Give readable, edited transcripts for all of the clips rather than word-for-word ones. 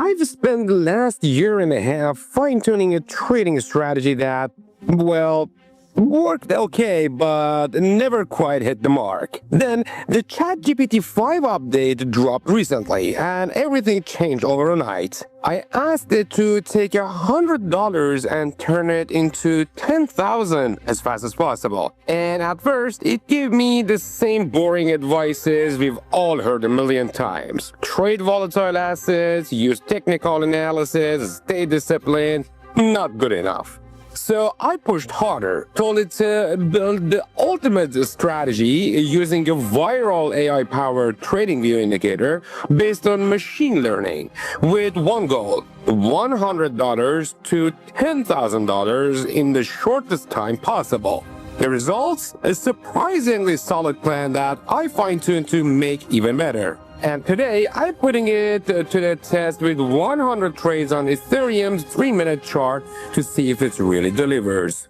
I've spent the last year and a half fine-tuning a trading strategy that, well, worked okay, but never quite hit the mark. Then the ChatGPT 5 update dropped recently, and everything changed overnight. I asked it to take $100 and turn it into 10,000 as fast as possible. And at first, it gave me the same boring advices we've all heard a million times. Trade volatile assets, use technical analysis, stay disciplined. Not good enough. So I pushed harder, told it to build the ultimate strategy using a viral AI-powered trading view indicator based on machine learning with one goal: $100 to $10,000 in the shortest time possible. The results? A surprisingly solid plan that I fine-tuned to make even better. And today, I'm putting it to the test with 100 trades on Ethereum's 3-minute chart to see if it really delivers.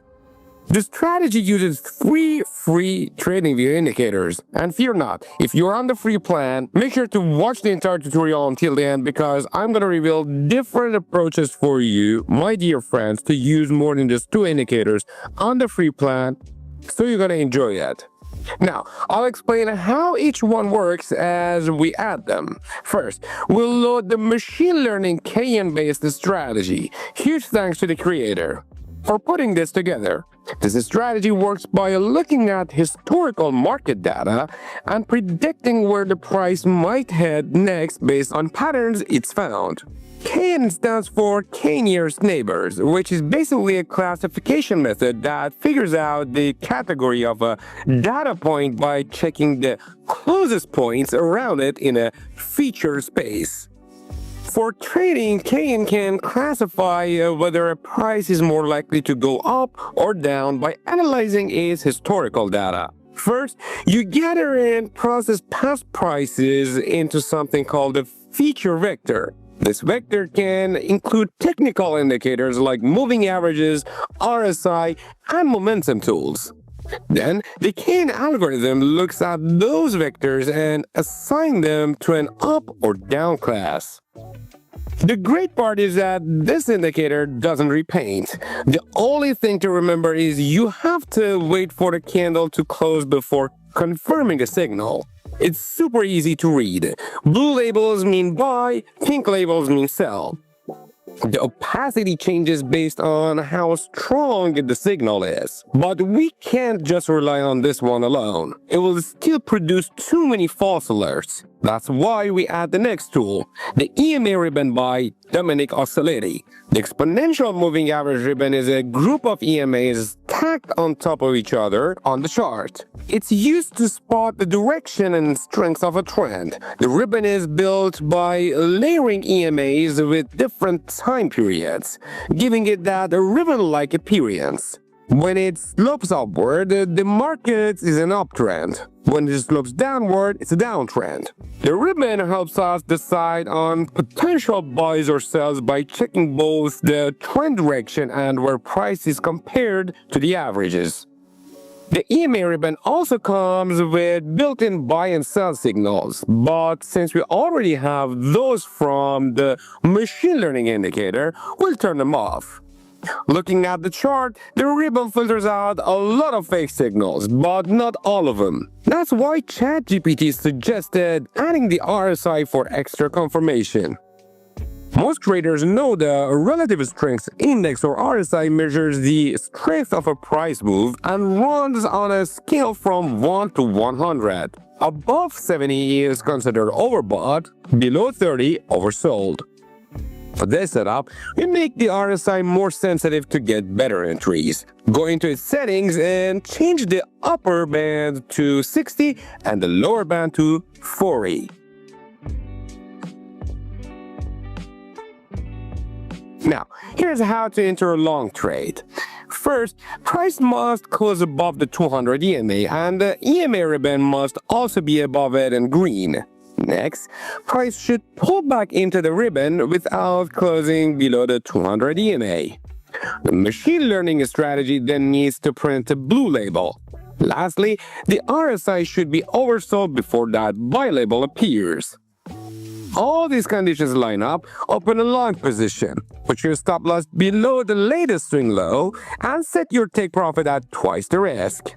The strategy uses 3 free TradingView indicators. And fear not, if you're on the free plan, make sure to watch the entire tutorial until the end because I'm going to reveal different approaches for you, my dear friends, to use more than just 2 indicators on the free plan, so you're going to enjoy it. Now, I'll explain how each one works as we add them. First, we'll load the machine learning KN-based strategy. Huge thanks to the creator for putting this together. This strategy works by looking at historical market data and predicting where the price might head next based on patterns it's found. KN stands for K-nearest neighbors, which is basically a classification method that figures out the category of a data point by checking the closest points around it in a feature space. For trading, KN can classify whether a price is more likely to go up or down by analyzing its historical data. First, you gather and process past prices into something called a feature vector. This vector can include technical indicators like moving averages, RSI, and momentum tools. Then, the KN algorithm looks at those vectors and assigns them to an up or down class. The great part is that this indicator doesn't repaint. The only thing to remember is you have to wait for the candle to close before confirming a signal. It's super easy to read. Blue labels mean buy, pink labels mean sell. The opacity changes based on how strong the signal is. But we can't just rely on this one alone. It will still produce too many false alerts. That's why we add the next tool, the EMA ribbon by Dominic Osciletti. The exponential moving average ribbon is a group of EMAs stacked on top of each other on the chart. It's used to spot the direction and strength of a trend. The ribbon is built by layering EMAs with different time periods, giving it that ribbon-like appearance. When it slopes upward, the market is an uptrend. When it slopes downward, it's a downtrend. The ribbon helps us decide on potential buys or sells by checking both the trend direction and where price is compared to the averages. The EMA ribbon also comes with built-in buy and sell signals, but since we already have those from the machine learning indicator, we'll turn them off. Looking at the chart, the ribbon filters out a lot of fake signals, but not all of them. That's why ChatGPT suggested adding the RSI for extra confirmation. Most traders know the relative strength index or RSI measures the strength of a price move and runs on a scale from 1 to 100. Above 70 is considered overbought, below 30 oversold. For this setup, we make the RSI more sensitive to get better entries. Go into its settings and change the upper band to 60 and the lower band to 40. Now, here's how to enter a long trade. First, price must close above the 200 EMA and the EMA ribbon must also be above it in green. Next, price should pull back into the ribbon without closing below the 200 EMA. The machine learning strategy then needs to print a blue label. Lastly, the RSI should be oversold before that buy label appears. all these conditions line up, open a long position. Put your stop loss below the latest swing low and set your take profit at twice the risk.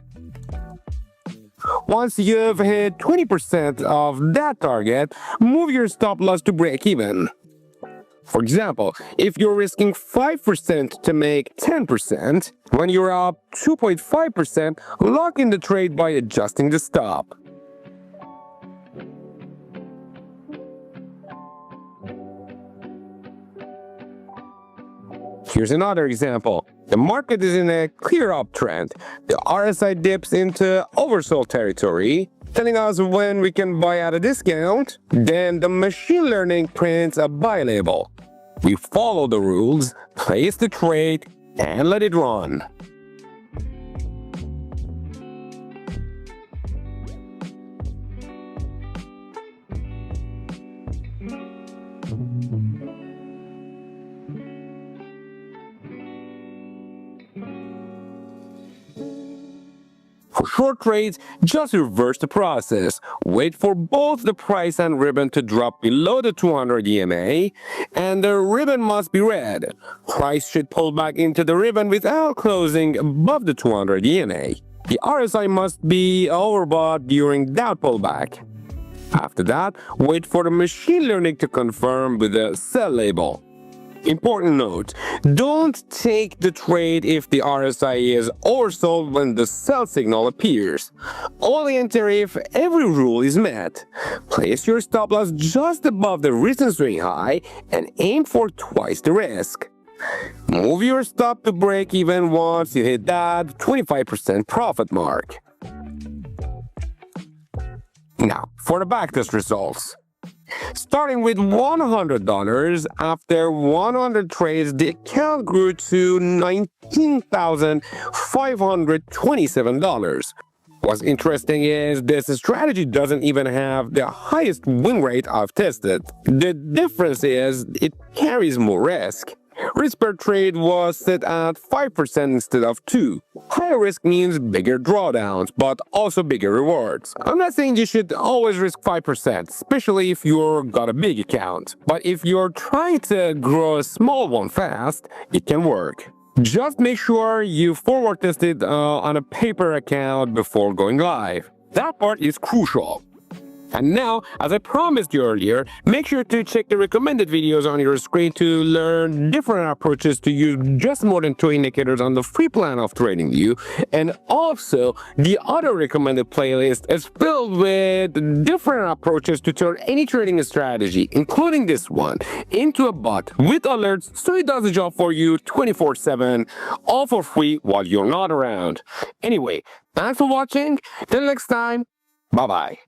Once you've hit 20% of that target, move your stop loss to break even. For example, if you're risking 5% to make 10%, when you're up 2.5%, lock in the trade by adjusting the stop. Here's another example. The market is in a clear uptrend. The RSI dips into oversold territory, telling us when we can buy at a discount. Then the machine learning prints a buy label. We follow the rules, place the trade, and let it run. For short trades, just reverse the process. Wait for both the price and ribbon to drop below the 200 EMA, and the ribbon must be red. Price should pull back into the ribbon without closing above the 200 EMA. The RSI must be overbought during that pullback. After that, wait for the machine learning to confirm with a sell label. Important note, don't take the trade if the RSI is oversold when the sell signal appears. Only enter if every rule is met. Place your stop loss just above the recent swing high and aim for twice the risk. Move your stop to break even once you hit that 25% profit mark. Now, for the backtest results. Starting with $100, after 100 trades, the account grew to $19,527. What's interesting is this strategy doesn't even have the highest win rate I've tested. The difference is it carries more risk. Risk per trade was set at 5% instead of 2%. Higher risk means bigger drawdowns, but also bigger rewards. I'm not saying you should always risk 5%, especially if you've got a big account. But if you're trying to grow a small one fast, it can work. Just make sure you forward test it on a paper account before going live. That part is crucial. And now, as I promised you earlier, make sure to check the recommended videos on your screen to learn different approaches to use just more than 2 indicators on the free plan of TradingView. And also, the other recommended playlist is filled with different approaches to turn any trading strategy, including this one, into a bot with alerts so it does the job for you 24/7, all for free while you're not around. Anyway, thanks for watching. Till next time, bye-bye.